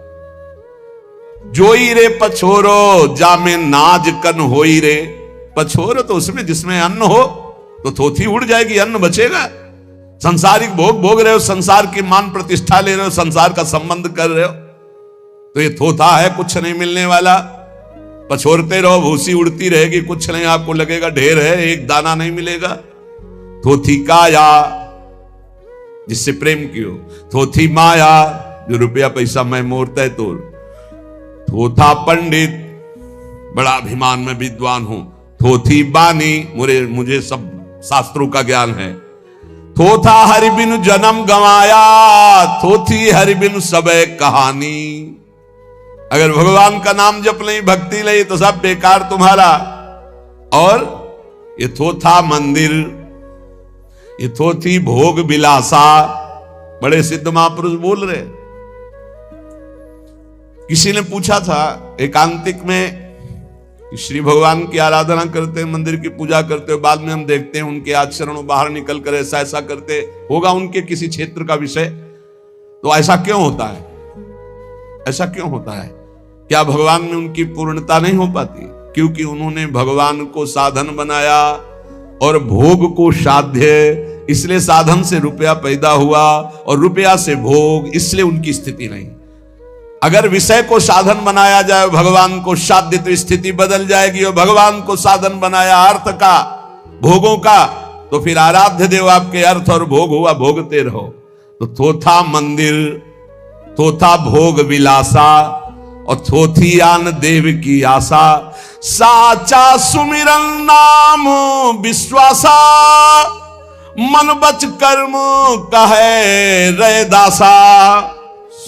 जोई रे पछोरो जामे नाज कन होई रे। पछोरो तो उसमें जिसमें अन्न हो, तो थोथी उड़ जाएगी, अन्न बचेगा। संसारिक भोग भोग रहे हो, संसार की मान प्रतिष्ठा ले रहे हो, संसार का संबंध कर रहे हो, तो ये थोथा है, कुछ नहीं मिलने वाला। पछोरते रहो, भूसी उड़ती रहेगी, कुछ नहीं, आपको लगेगा ढेर है, एक दाना नहीं मिलेगा। थोथी काया जिससे प्रेम की हो, थोथी माया जो रुपया पैसा मैं मोरता है तो, थोथा पंडित बड़ा अभिमान में विद्वान हूं, थोथी बानी मुझे सब शास्त्रों का ज्ञान है, थोथा हरि बिन जन्म गंवाया, थोथी हरि बिन सबे कहानी। अगर भगवान का नाम जप नहीं, भक्ति नहीं, तो सब बेकार तुम्हारा। और ये थोथा मंदिर, ये थोथी भोग विलासा। बड़े सिद्ध महापुरुष बोल रहे। किसी ने पूछा था एकांतिक में, श्री भगवान की आराधना करते हैं, मंदिर की पूजा करते हो, बाद में हम देखते हैं उनके आचरणों बाहर निकल कर ऐसा ऐसा करते, होगा उनके किसी क्षेत्र का विषय, तो ऐसा क्यों होता है? ऐसा क्यों होता है? क्या भगवान में उनकी पूर्णता नहीं हो पाती? क्योंकि उन्होंने भगवान को साधन बनाया और भोग को साध्य, इसलिए साधन से रुपया पैदा हुआ और रुपया से भोग, इसलिए उनकी स्थिति नहीं। अगर विषय को साधन बनाया जाए, भगवान को साध्य, तो स्थिति बदल जाएगी। और भगवान को साधन बनाया अर्थ का, भोगों का, तो फिर आराध्य देव आपके अर्थ और भोग हुआ, भोगते रहो। तो थोथा मंदिर, थोथा भोग विलासा और थोथी आन देव की आशा। साचा सुमिरन नाम विश्वासा, मन बच कर्म कहे रे दासा।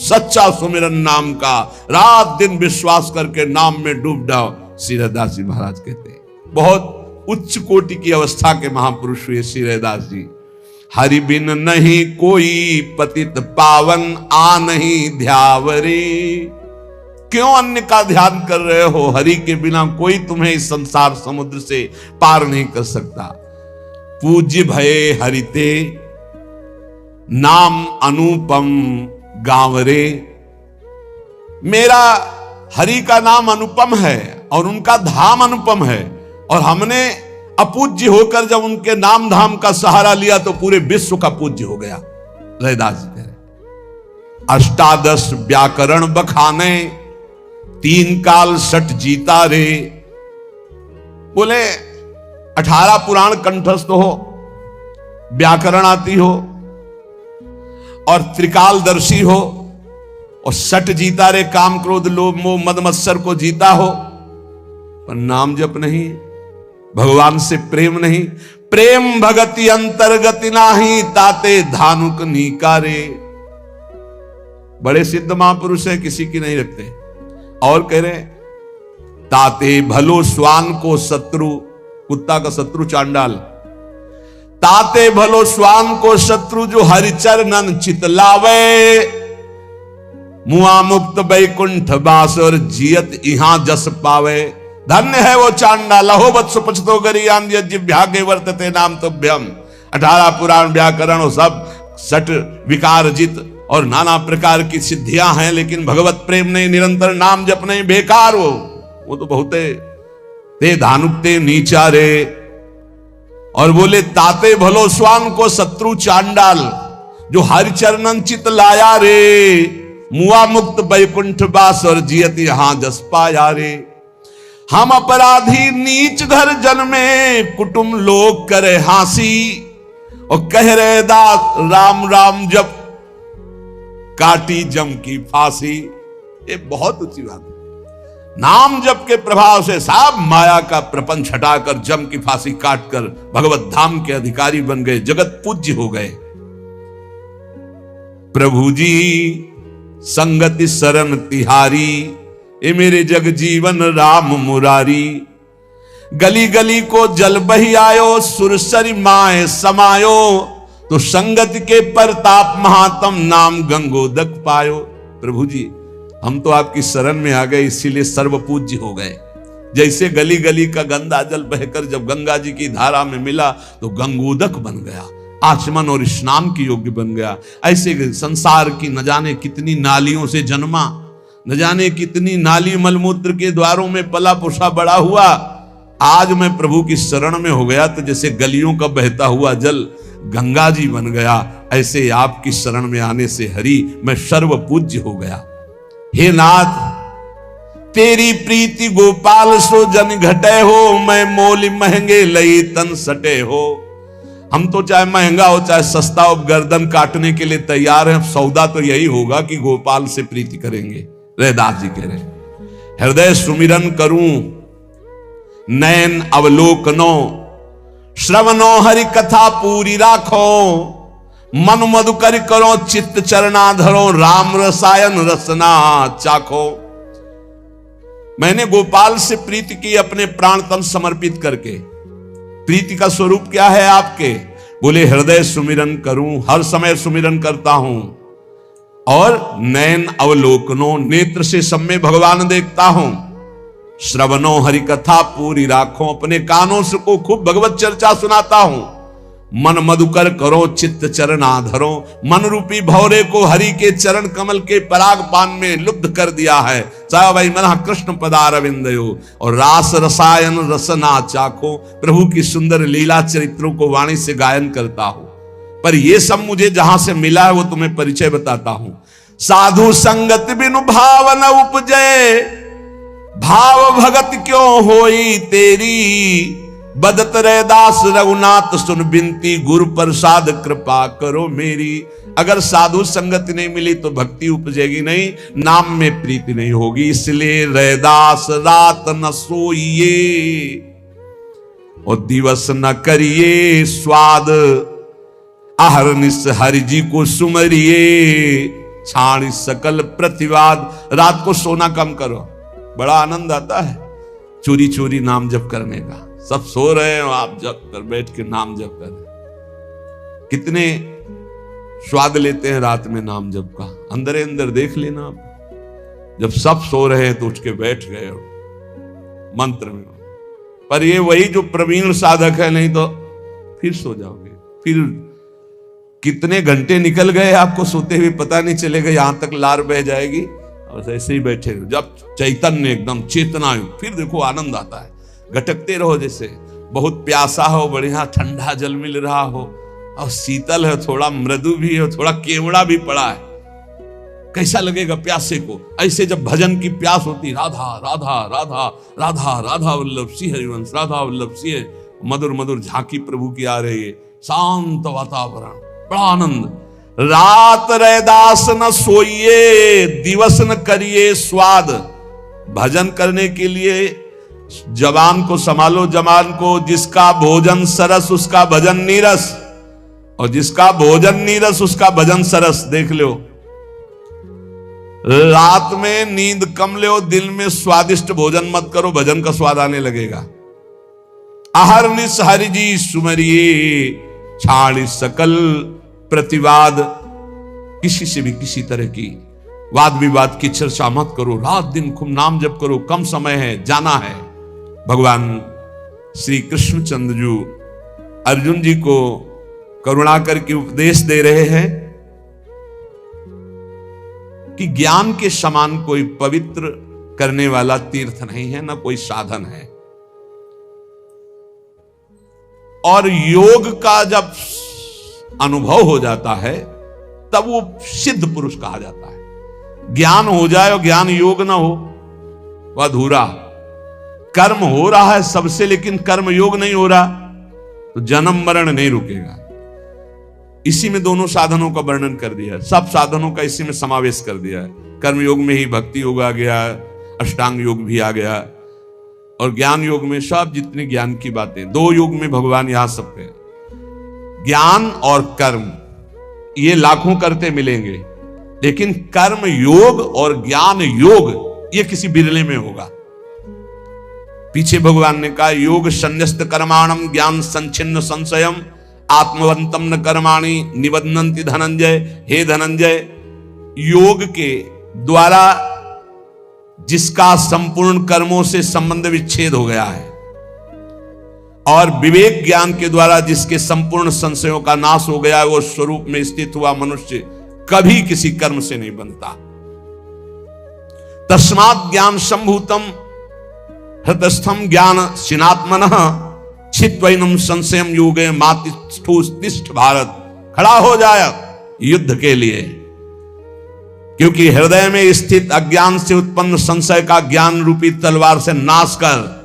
सच्चा सुमिरन नाम का, रात दिन विश्वास करके नाम में डूब जाओ, श्री रैदास जी महाराज कहते हैं। बहुत उच्च कोटि की अवस्था के महापुरुष हुए श्री रैदास जी। हरि बिन नहीं कोई पतित पावन, आ नहीं ध्यावरे। क्यों अन्य का ध्यान कर रहे हो? हरि के बिना कोई तुम्हें इस संसार समुद्र से पार नहीं कर सकता। पूज्य भये हरिते नाम अनुपम गांवरे। मेरा हरि का नाम अनुपम है और उनका धाम अनुपम है, और हमने अपूज्य होकर जब उनके नाम धाम का सहारा लिया तो पूरे विश्व का पूज्य हो गया। रैदास जी कह रहे, अष्टादश व्याकरण बखाने, 3 काल सठ जीता रे। बोले 18 पुराण कंठस्थ हो, व्याकरण आती हो और त्रिकालदर्शी हो, और सठ जीता रे, काम क्रोध लोभ मोह मद मत्सर को जीता हो, पर नाम जप नहीं, भगवान से प्रेम नहीं। प्रेम भगति अंतर्गति नाही, ताते धानुक नीकारे। बड़े सिद्ध महापुरुष है, किसी की नहीं रखते। और कह रहे, ताते भलो स्वान को शत्रु, कुत्ता का शत्रु चांडाल, ताते भलो स्वान को शत्रु, जो हरिचरणन चितलावे। मुआ मुक्त बैकुंठ बास और जियत इहां जस पावे। धन्य है वो चांडाल, हो वत्स पछतो गरियान जिभ्या के वर्तते नाम तुभ्यम। 18 पुराण व्याकरण और सब सठ विकार जित और नाना प्रकार की सिद्धियां हैं, लेकिन भगवत प्रेम नहीं, निरंतर नाम जप नहीं, बेकार वो तो बहुते ते धानुकते नीचारे। और बोले ताते भलो स्वान को शत्रु चांडाल, जो हरिचरणन चित लाया रे। मुआ मुक्त बैकुंठ बास और जियत यहां जस पाया रे। हम अपराधी नीच घर जन्मे, कुटुंब लोग करे हासी। और कह रहे दास राम राम जप, काटी जम की फांसी। ये बहुत ऊंची बात है। नाम जप के प्रभाव से सब माया का प्रपंच हटाकर जम की फांसी काटकर भगवत धाम के अधिकारी बन गए, जगत पूज्य हो गए। प्रभु जी संगति शरण तिहारी, ये मेरे जग जीवन राम मुरारी। गली गली को जल बही आयो, सुरसरी माए समायो। तो संगत के परताप महात्म, नाम गंगोदक पायो। प्रभु जी हम तो आपकी शरण में आ गए, इसीलिए सर्वपूज्य हो गए। जैसे गली गली का गंदा जल बहकर जब गंगा जी की धारा में मिला तो गंगोदक बन गया, आचमन और स्नान की योग्य बन गया। ऐसे संसार की न जाने कितनी नालियों से जन्मा, न जाने कितनी नाली मलमूत्र के द्वारों में पला पोसा बड़ा हुआ। आज मैं प्रभु की शरण में हो गया तो जैसे गलियों का बहता हुआ जल गंगा जी बन गया, ऐसे आपकी शरण में आने से हरि मैं सर्वपूज्य हो गया। हे नाथ तेरी प्रीति गोपाल सो जन घटे हो, मैं मोल महंगे लई तन सटे हो। हम तो चाहे महंगा हो चाहे सस्ता हो, गर्दन काटने के लिए तैयार हैं। सौदा तो यही होगा कि गोपाल से प्रीति करेंगे। रैदास जी कह रहे हैं, हृदय सुमिरन करूं नयन अवलोकनो, श्रवणो हरि कथा पूरी राखो, मन मधुकर करो चित्त चरणाधरो, राम रसायन रसना चाखो। मैंने गोपाल से प्रीति की अपने प्राण तन समर्पित करके। प्रीति का स्वरूप क्या है आपके? बोले हृदय सुमिरन करूं, हर समय सुमिरन करता हूं, और नयन अवलोकनो, नेत्र से सब में भगवान देखता हूं। श्रवणो हरि कथा पूरी राखो, अपने कानों से को खूब भगवत चर्चा सुनाता हूं। मन मधुकर करो चित्त चरणाधरो, मन रूपी भौरे को हरि के चरण कमल के पराग पान में लुब्ध कर दिया है। चाहे भाई मन कृष्ण पदारविंदयो, और रास रसायन रसना चाखो, प्रभु की सुंदर लीला चरित्रों को वाणी से गायन करता हूं। पर ये सब मुझे जहां से मिला है वो तुम्हें परिचय बताता हूं। साधु संगत बिनु भाव न उपजे, भाव भगत क्यों होई तेरी, बदत रैदास रघुनाथ सुन बिनती, गुरु प्रसाद कृपा करो मेरी। अगर साधु संगत नहीं मिली तो भक्ति उपजेगी नहीं, नाम में प्रीति नहीं होगी। इसलिए रैदास रात न सोइए और दिवस न करिए स्वाद, आहरनिस हरि जी को सुमरिए, छाणी सकल प्रतिवाद। रात को सोना कम करो, बड़ा आनंद आता है चोरी चोरी नाम जप करने का। सब सो रहे हैं, आप जप कर बैठ के नाम जप कर, कितने स्वाद लेते हैं रात में नाम जप का। अंदर अंदर देख लेना आप, जब सब सो रहे हैं तो उठ के बैठ गए मंत्र में। पर ये वही जो प्रवीण साधक है, नहीं तो फिर सो जाओगे। फिर कितने घंटे निकल गए आपको सोते हुए पता नहीं चलेगा, यहां तक लार बह जाएगी और ऐसे ही बैठे रहो। जब चैतन्य एकदम चेतना, फिर देखो आनंद आता है। घटकते रहो, जैसे बहुत प्यासा हो, बढ़िया ठंडा जल मिल रहा हो, और शीतल है, थोड़ा मृदु भी है, थोड़ा केवड़ा भी पड़ा है, कैसा लगेगा प्यासे को। ऐसे जब भजन की प्यास होती, राधा राधा राधा राधा राधा वल्लभ सिंह हरिवंश, राधा वल्लभ सिंह, मधुर मधुर झांकी प्रभु की आ रही है, शांत वातावरण, बड़ा आनंद। रात रैदास न सोइए, दिवस न करिए स्वाद। भजन करने के लिए जवान को संभालो, जवान को। जिसका भोजन सरस उसका भजन नीरस, और जिसका भोजन नीरस उसका भजन सरस। देख लो, रात में नींद कम लो, दिन में स्वादिष्ट भोजन मत करो, भजन का स्वाद आने लगेगा। आहरनिस हरि जी सुमरिए, छाड़ी सकल प्रतिवाद। किसी से भी किसी तरह की वाद विवाद की चर्चा मत करो, रात दिन खूब नाम जप करो। कम समय है, जाना है। भगवान श्री कृष्णचंद्र जी अर्जुन जी को करुणा करके उपदेश दे रहे हैं कि ज्ञान के समान कोई पवित्र करने वाला तीर्थ नहीं है, ना कोई साधन है। और योग का जब अनुभव हो जाता है तब वो सिद्ध पुरुष कहा जाता है। ज्ञान हो जाए और ज्ञान योग ना हो वह अधूरा। कर्म हो रहा है सबसे, लेकिन कर्म योग नहीं हो रहा तो जन्म मरण नहीं रुकेगा। इसी में दोनों साधनों का वर्णन कर दिया है, सब साधनों का इसी में समावेश कर दिया है। कर्म योग में ही भक्ति योग आ गया, अष्टांग योग भी आ गया, और ज्ञान योग में सब जितने ज्ञान की बातें, दो योग में भगवान यहां सब पे। ज्ञान और कर्म ये लाखों करते मिलेंगे, लेकिन कर्म योग और ज्ञान योग ये किसी बिरले में होगा। पीछे भगवान ने कहा, योग संन्यस्त कर्माणम ज्ञान संचिन्न संशयम, आत्मवंतम न कर्माणि निबध्नन्ति धनंजय। हे धनंजय, योग के द्वारा जिसका संपूर्ण कर्मों से संबंध विच्छेद हो गया है, और विवेक ज्ञान के द्वारा जिसके संपूर्ण संशयों का नाश हो गया है, वो स्वरूप में स्थित हुआ मनुष्य कभी किसी कर्म से नहीं बनता। तस्मात् ज्ञान संभूतम हृतस्थम ज्ञान सिनात्मनः छित्वैनम संशयम योगे मातिष्ठ भारत। खड़ा हो जाए युद्ध के लिए, क्योंकि हृदय में स्थित अज्ञान से उत्पन्न संशय का ज्ञान रूपी तलवार से नाश कर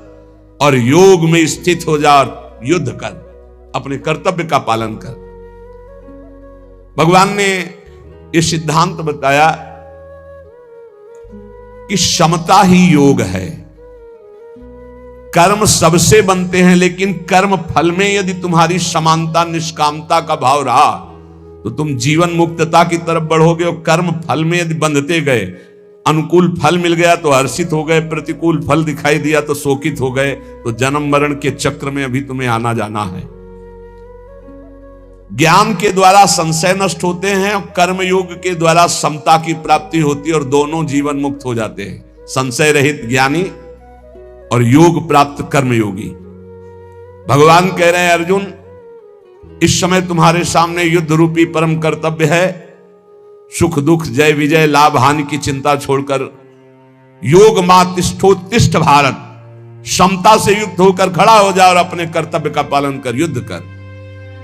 और योग में स्थित हो जा और युद्ध कर, अपने कर्तव्य का पालन कर। भगवान ने यह सिद्धांत बताया कि समता ही योग है। कर्म सबसे बनते हैं, लेकिन कर्म फल में यदि तुम्हारी समानता निष्कामता का भाव रहा तो तुम जीवन मुक्तता की तरफ बढ़ोगे। और कर्म फल में यदि बंधते गए, अनुकूल फल मिल गया तो हर्षित हो गए, प्रतिकूल फल दिखाई दिया तो शोकित हो गए, तो जन्म मरण के चक्र में अभी तुम्हें आना जाना है। ज्ञान के द्वारा संशय नष्ट होते हैं और कर्म योग के द्वारा समता की प्राप्ति होती है, और दोनों जीवन मुक्त हो जाते हैं। संशय रहित ज्ञानी और योग प्राप्त कर्मयोगी। भगवान कह रहे हैं, अर्जुन इस समय तुम्हारे सामने युद्ध रूपी परम कर्तव्य है। सुख दुख जय विजय लाभ हानि की चिंता छोड़कर योग मातिष्ठोत्तिष्ठ भारत, समता से युक्त होकर खड़ा हो जा और अपने कर्तव्य का पालन कर, युद्ध कर।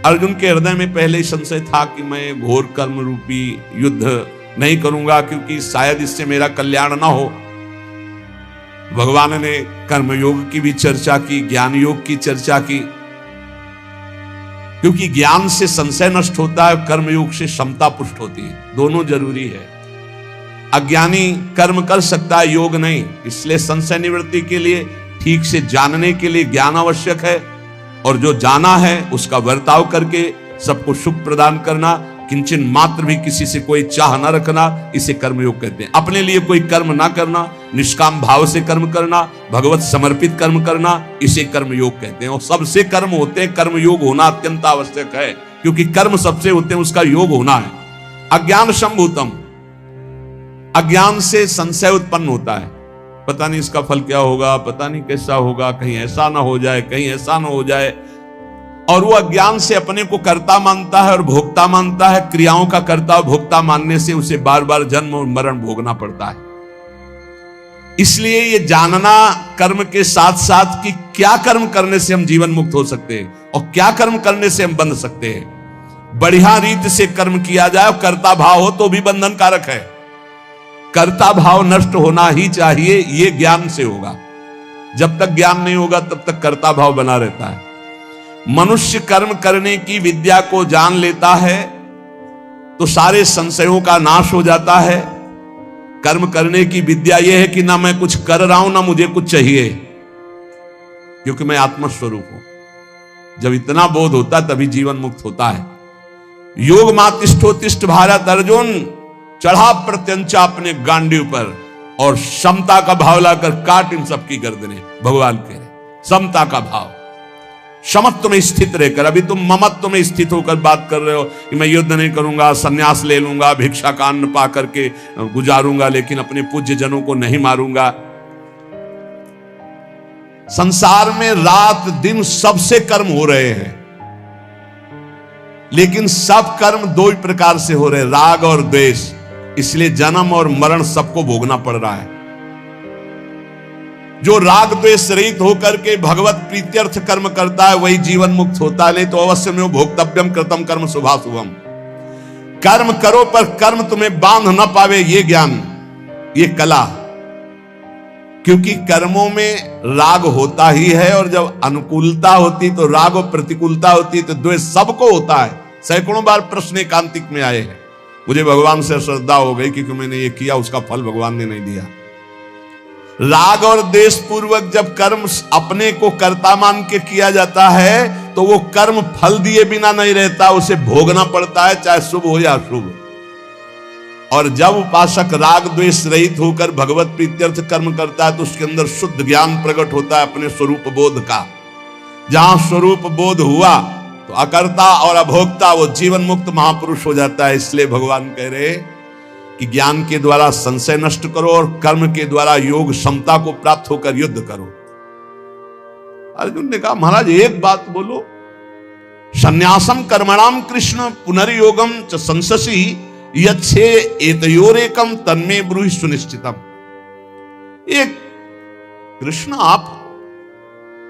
अर्जुन के हृदय में पहले ही संशय था कि मैं घोर कर्म रूपी युद्ध नहीं करूंगा, क्योंकि शायद इससे मेरा कल्याण ना हो। भगवान ने कर्मयोग की भी चर्चा की, ज्ञान योग की चर्चा की, क्योंकि ज्ञान से संशय नष्ट होता है, कर्मयोग से समता पुष्ट होती है। दोनों जरूरी है। अज्ञानी कर्म कर सकता है, योग नहीं। इसलिए संशय निवृत्ति के लिए, ठीक से जानने के लिए ज्ञान आवश्यक है, और जो जाना है उसका वर्ताव करके सबको सुख प्रदान करना, किंचन मात्र भी किसी से कोई चाह न रखना, इसे कर्मयोग कहते हैं। अपने लिए कोई कर्म ना करना, निष्काम भाव से कर्म करना, भगवत समर्पित कर्म करना, इसे कर्मयोग कहते हैं। और सबसे कर्म होते हैं, कर्मयोग होना अत्यंत आवश्यक है, क्योंकि कर्म सबसे होते हैं, उसका योग होना है। अज्ञान संभूतम, अज्ञान से संशय उत्पन्न होता है। पता नहीं इसका फल क्या होगा, पता नहीं कैसा होगा, कहीं ऐसा ना हो जाए, कहीं ऐसा ना हो जाए। और वो अज्ञान से अपने को कर्ता मानता है और भोक्ता मानता है। क्रियाओं का कर्ता और भोक्ता मानने से उसे बार बार जन्म और मरण भोगना पड़ता है। इसलिए ये जानना कर्म के साथ साथ कि क्या कर्म करने से हम जीवन मुक्त हो सकते हैं और क्या कर्म करने से हम बंध सकते हैं। बढ़िया रीत से कर्म किया जाए और कर्ता भाव हो तो भी बंधन कारक है। कर्ता भाव नष्ट होना ही चाहिए, ये ज्ञान से होगा। जब तक ज्ञान नहीं होगा तब तक कर्ता भाव बना रहता है। मनुष्य कर्म करने की विद्या को जान लेता है तो सारे संशयों का नाश हो जाता है। कर्म करने की विद्या यह है कि ना मैं कुछ कर रहा हूं ना मुझे कुछ चाहिए, क्योंकि मैं आत्मस्वरूप हूं। जब इतना बोध होता तभी जीवन मुक्त होता है। योग मातिष्ठोत्तिष्ठ भारत, अर्जुन चढ़ा प्रत्यंचा अपने गांडीव पर और समता का भाव लाकर काट इन सबकी गर्दनें। भगवान कह रहे समता का भाव, समत्व में स्थित रहकर। अभी तुम ममत्व में स्थित होकर बात कर रहे हो कि मैं युद्ध नहीं करूंगा, सन्यास ले लूंगा, भिक्षा का अन्न पा करके गुजारूंगा, लेकिन अपने पूज्य जनों को नहीं मारूंगा। संसार में रात दिन सबसे कर्म हो रहे हैं, लेकिन सब कर्म दो ही प्रकार से हो रहे हैं, राग और द्वेष। इसलिए जन्म और मरण सबको भोगना पड़ रहा है। जो राग द्वेष रहित होकर के भगवत प्रीत्यर्थ कर्म करता है वही जीवन मुक्त होता है। तो अवश्य में भोक्तव्यम कृतम कर्म शुभाशुभम। कर्म करो पर कर्म तुम्हें बांध न पावे, ये ज्ञान, ये कला। क्योंकि कर्मों में राग होता ही है, और जब अनुकूलता होती तो राग और प्रतिकूलता होती तो द्वेष सबको होता है। सैकड़ों बार प्रश्न एकांतिक में आए हैं, मुझे भगवान से श्रद्धा हो गई क्योंकि मैंने ये किया, उसका फल भगवान ने नहीं दिया। राग और द्वेष पूर्वक जब कर्म अपने को कर्ता मान के किया जाता है तो वो कर्म फल दिए बिना नहीं रहता, उसे भोगना पड़ता है, चाहे शुभ हो या अशुभ। और जब उपासक राग द्वेष रहित होकर भगवत प्रीत्यर्थ कर्म करता है तो उसके अंदर शुद्ध ज्ञान प्रकट होता है अपने स्वरूप बोध का। जहां स्वरूप बोध हुआ तो अकर्ता और अभोक्ता वो जीवन मुक्त महापुरुष हो जाता है। इसलिए भगवान कह रहे कि ज्ञान के द्वारा संशय नष्ट करो और कर्म के द्वारा योग क्षमता को प्राप्त होकर युद्ध करो। अर्जुन ने कहा महाराज एक बात बोलो, संन्यासम कर्मणाम कृष्ण पुनर्योगम च संससी यच्छे एतयोरेकम तन्मे ब्रूहि सुनिश्चितम। एक कृष्ण आप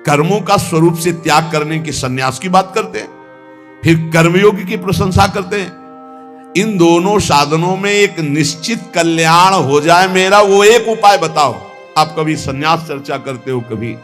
कर्मों का स्वरूप से त्याग करने के संन्यास की बात करते हैं, फिर कर्मयोग की प्रशंसा करते हैं। इन दोनों साधनों में एक निश्चित कल्याण हो जाए मेरा, वो एक उपाय बताओ। आप कभी संन्यास चर्चा करते हो, कभी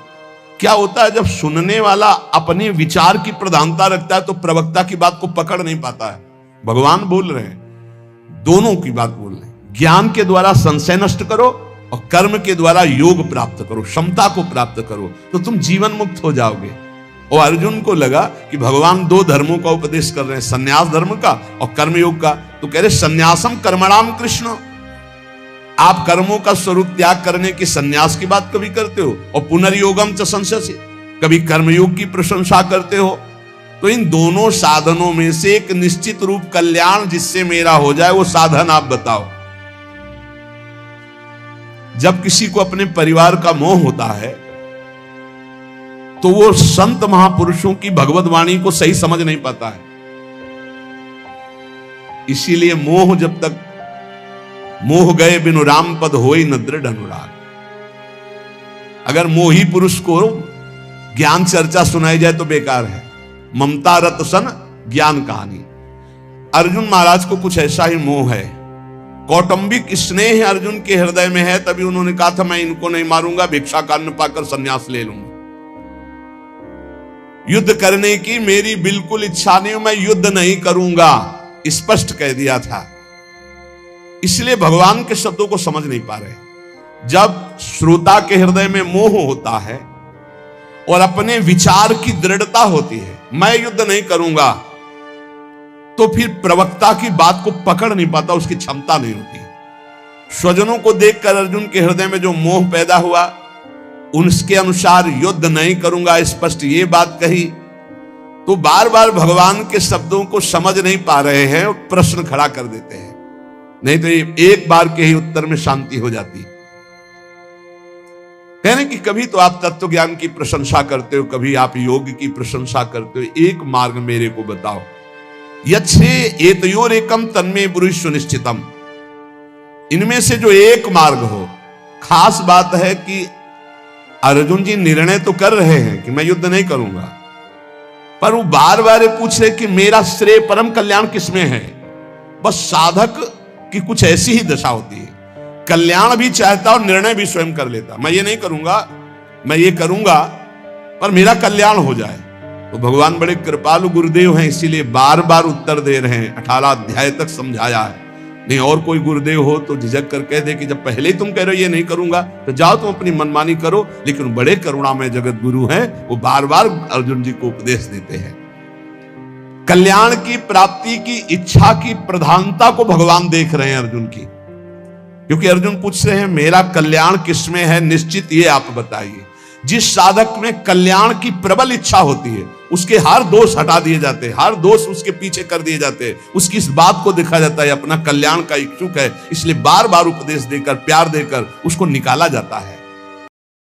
क्या होता है जब सुनने वाला अपने विचार की प्रधानता रखता है तो प्रवक्ता की बात को पकड़ नहीं पाता है। भगवान बोल रहे हैं, दोनों की बात बोल रहे हैं, ज्ञान के द्वारा संशय नष्ट करो और कर्म के द्वारा योग प्राप्त करो, क्षमता को प्राप्त करो, तो तुम जीवन मुक्त हो जाओगे। और अर्जुन को लगा कि भगवान दो धर्मों का उपदेश कर रहे हैं, संन्यास धर्म का और कर्मयोग का। तो कह रहे संन्यासम कर्मणाम कृष्ण, आप कर्मों का स्वरूप त्याग करने की संन्यास की बात कभी करते हो और पुनर्योगम च संशय, कभी कर्मयोग की प्रशंसा करते हो। तो इन दोनों साधनों में से एक निश्चित रूप कल्याण जिससे मेरा हो जाए वो साधन आप बताओ। जब किसी को अपने परिवार का मोह होता है तो वो संत महापुरुषों की भगवत वाणी को सही समझ नहीं पाता है। इसीलिए मोह जब तक मोह गए बिनु राम पद होई न दृढ़ अनुराग। अगर मोही पुरुष को ज्ञान चर्चा सुनाई जाए तो बेकार है। ममता रत सन ज्ञान कहानी। अर्जुन महाराज को कुछ ऐसा ही मोह है, कौटुंबिक स्नेह अर्जुन के हृदय में है, तभी उन्होंने कहा था मैं इनको नहीं मारूंगा, भिक्षा का अन्न पाकर संन्यास ले लूंगा। युद्ध करने की मेरी बिल्कुल इच्छा नहीं, मैं युद्ध नहीं करूंगा, स्पष्ट कह दिया था। इसलिए भगवान के शब्दों को समझ नहीं पा रहे। जब श्रोता के हृदय में मोह होता है और अपने विचार की दृढ़ता होती है, मैं युद्ध नहीं करूंगा, तो फिर प्रवक्ता की बात को पकड़ नहीं पाता, उसकी क्षमता नहीं होती। स्वजनों को देखकर अर्जुन के हृदय में जो मोह पैदा हुआ, उनके अनुसार युद्ध नहीं करूंगा स्पष्ट ये बात कही, तो बार बार भगवान के शब्दों को समझ नहीं पा रहे हैं और प्रश्न खड़ा कर देते हैं। नहीं तो एक बार के ही उत्तर में शांति हो जाती। कहने कि कभी तो आप तत्व ज्ञान की प्रशंसा करते हो, कभी आप योग की प्रशंसा करते हो, एक मार्ग मेरे को बताओ। यच्छे एतयोरेकम तन्मे ब्रूहि सुनिश्चितम। इनमें से जो एक मार्ग हो। खास बात है कि अर्जुन जी निर्णय तो कर रहे हैं कि मैं युद्ध नहीं करूंगा, पर वो बार बार पूछ रहे कि मेरा श्रेय परम कल्याण किसमें है। बस साधक की कुछ ऐसी ही दशा होती है, कल्याण भी चाहता और निर्णय भी स्वयं कर लेता। मैं ये नहीं करूंगा, मैं ये करूंगा पर मेरा कल्याण हो जाए। तो भगवान बड़े कृपालु गुरुदेव हैं, इसीलिए बार बार उत्तर दे रहे हैं। 18 अध्याय तक समझाया है। नहीं और कोई गुरुदेव हो तो झिझक कर कह दे कि जब पहले ही तुम कह रहे हो ये नहीं करूंगा, तो जाओ तुम अपनी मनमानी करो। लेकिन बड़े करुणामय जगत गुरु हैं, वो बार बार अर्जुन जी को उपदेश देते हैं। कल्याण की प्राप्ति की इच्छा की प्रधानता को भगवान देख रहे हैं अर्जुन की, क्योंकि अर्जुन पूछ रहे हैं मेरा कल्याण किसमें है, निश्चित ये आप बताइए। जिस साधक में कल्याण की प्रबल इच्छा होती है उसके हर दोष हटा दिए जाते हैं, हर दोष उसके पीछे कर दिए जाते हैं। उसकी इस बात को देखा जाता है अपना कल्याण का इच्छुक है, इसलिए बार बार उपदेश देकर प्यार देकर उसको निकाला जाता है।